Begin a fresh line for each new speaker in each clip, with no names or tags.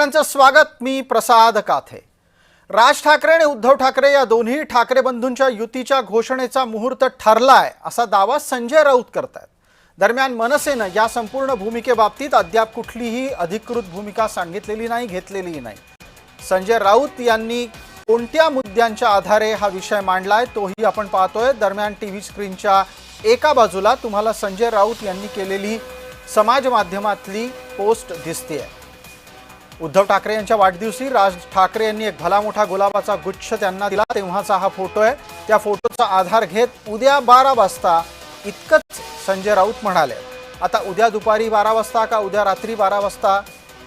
सगळ्यांचं स्वागत। मी प्रसाद काथे। राज ठाकरे आणि उद्धव ठाकरे या दोन्ही ठाकरे बंधूंच्या युतीच्या घोषणेचा मुहूर्त ठरलाय असा दावा संजय राऊत करतात। दरम्यान मनसेने या संपूर्ण भूमिकेबाबतीत अद्याप कुठलीही अधिकृत भूमिका सांगितलेली नाही, घेतलेली नाही। संजय राऊत यांनी कोणत्या मुद्द्यांच्या आधारे हा विषय मांडलाय तोही आपण पाहतोय। दरम्यान टीव्ही स्क्रीनच्या एका बाजूला तुम्हाला संजय राऊत यांनी केलेली समाज माध्यमातली पोस्ट दिसतेय। उद्धव ठाकरे यांच्या वाढदिवशी राज ठाकरे यांनी एक भला मोठा गुलाबाचा गुच्छ त्यांना दिला तेव्हाचा हा फोटो आहे। त्या फोटोचा आधार घेत उद्या 12 वाजता इतकंच संजय राऊत म्हणाले। आता उद्या दुपारी 12 वाजता का उद्या रात्री 12 वाजता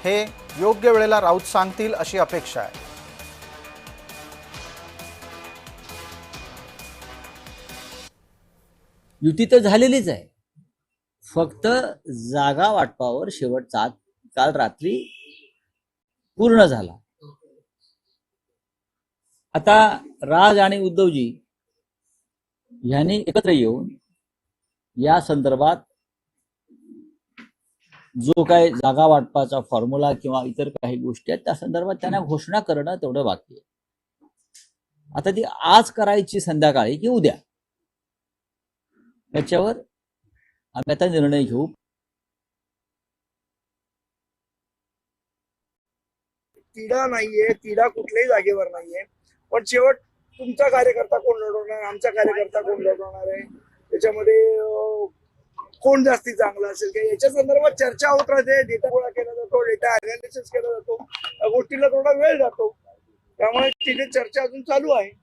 हे योग्य वेळेला राऊत सांगतील अशी अपेक्षा आहे।
युती तर झालेलीच आहे, फक्त जागा वाटपावर शेवटचा काल रात्री पूर्ण झाला। आता राज आणि उद्धवजी यांनी एकत्र येऊन या संदर्भात जो काय जागा वाटपाचा फॉर्म्युला किंवा इतर काही गोष्टी आहेत त्या संदर्भात त्यांना घोषणा करणं तेवढं बाकी आहे। आता ती आज करायची संध्याकाळी की उद्या याच्यावर आम्ही आता निर्णय घेऊ।
तिढा नाहीये, तिढा कुठल्याही जागेवर नाहीये, पण शेवट तुमचा कार्यकर्ता कोण लढवणार, आमचा कार्यकर्ता कोण लढवणार आहे, त्याच्यामध्ये कोण जास्ती चांगला असेल की याच्या संदर्भात चर्चा होत राहते। डेटा गोळा केला जातो, डेटा अनालिसिस केला जातो, या गोष्टीला थोडा वेळ जातो, त्यामुळे तिथे चर्चा अजून चालू आहे।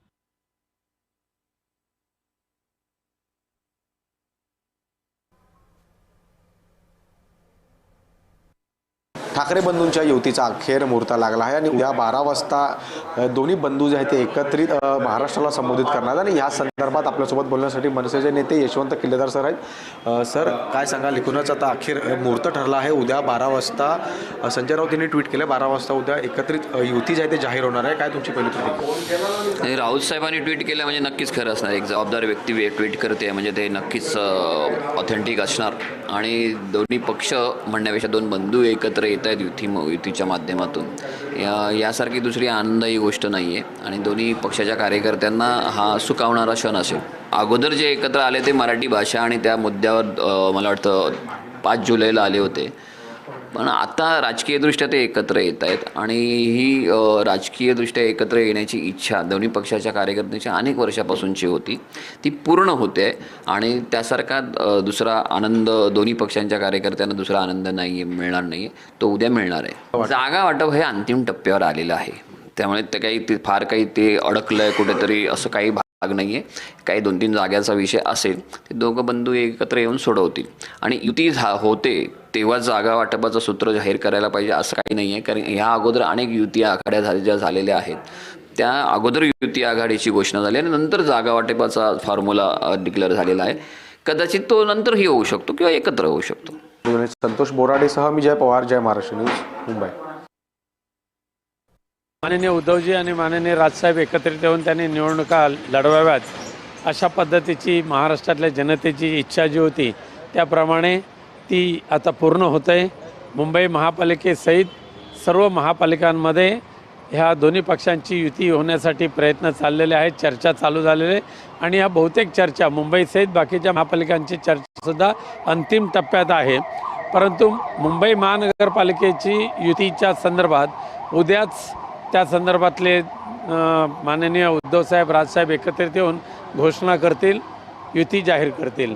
ठाकरे बंधूंच्या युतीचा अखेर मुहूर्त लागला आहे आणि उद्या 12 वाजता दोन्ही बंधू जे आहेत ते एकत्रित महाराष्ट्राला संबोधित करणार आणि या संदर्भात आपल्यासोबत बोलण्यासाठी मनसेचे नेते यशवंत किल्लेदार सर आहेत। सर, काय सांगाल? एकूणच आता अखेर मुहूर्त ठरला आहे। उद्या 12 वाजता संजय राऊत यांनी ट्विट केलं 12 वाजता उद्या एकत्रित युती जी आहे ते जाहीर होणार आहे। काय तुमची पहिली प्रतिक्रिया?
राऊत साहेबांनी ट्विट केलं म्हणजे नक्कीच खरं असणार। एक जबाबदार व्यक्ती ट्विट करते म्हणजे ते नक्कीच ऑथेंटिक असणार आणि दोन्ही पक्ष म्हणण्यापेक्षा दोन बंधू एकत्र येत आहेत युतीच्या माध्यमातून यासारखी दुसरी आनंददायी गोष्ट नाही आहे आणि दोन्ही पक्षाच्या कार्यकर्त्यांना हा सुखावणारा क्षण असेल। अगोदर जे एकत्र आले ते मराठी भाषा आणि त्या मुद्द्यावर मला वाटतं 5 जुलैला आले होते, पण आता राजकीयदृष्ट्या ते एकत्र येत आहेत आणि ही राजकीयदृष्ट्या एकत्र येण्याची इच्छा दोन्ही पक्षाच्या कार्यकर्त्यांच्या अनेक वर्षापासूनची होती, ती पूर्ण होते आणि त्यासारखा दुसरा आनंद दोन्ही पक्षांच्या कार्यकर्त्यांना दुसरा आनंद मिळणार नाही आहे, तो उद्या मिळणार आहे। जागा वाटप हे अंतिम टप्प्यावर आलेलं आहे, त्यामुळे ते फार काही ते अडकलं आहे कुठेतरी असं काही भाग नाही आहे। काही 2-3 जाग्याचा विषय असेल ते दोघं बंधू एकत्र येऊन सोडवतील आणि युती होते तेव्हा जागा वाटपाचं सूत्र जाहीर करायला पाहिजे असं काही नाही आहे, कारण ह्या अगोदर अनेक युती आघाड्या ज्या झालेल्या आहेत त्या अगोदर युती आघाडीची घोषणा झाली आणि नंतर जागा वाटपाचा फॉर्म्युला डिक्लेअर झालेला आहे। कदाचित तो नंतरही होऊ शकतो किंवा एकत्र होऊ शकतो।
संतोष बोराडेसह मी जय पवार, जय महाराष्ट्र न्यूज, मुंबई।
माननीय उद्धवजी आणि माननीय राजसाहेब एकत्रित येऊन त्यांनी निवडणुका लढवाव्यात अशा पद्धतीची महाराष्ट्रातल्या जनतेची इच्छा जी होती त्याप्रमाणे ती आता पूर्ण होत आहे। मुंबई महापालिकेसहित सर्व महापालिकांमध्ये ह्या दोन्ही पक्षांची युती होण्यासाठी प्रयत्न चाललेले आहेत, चर्चा चालू झालेले आणि ह्या बहुतेक चर्चा मुंबईसहित बाकीच्या महापालिकांची चर्चासुद्धा अंतिम टप्प्यात आहे। परंतु मुंबई महानगरपालिकेची युतीच्या संदर्भात उद्याच त्या संदर्भातले माननीय उद्धवसाहेब राजसाहेब एकत्रित येऊन घोषणा करतील, युती जाहीर करतील।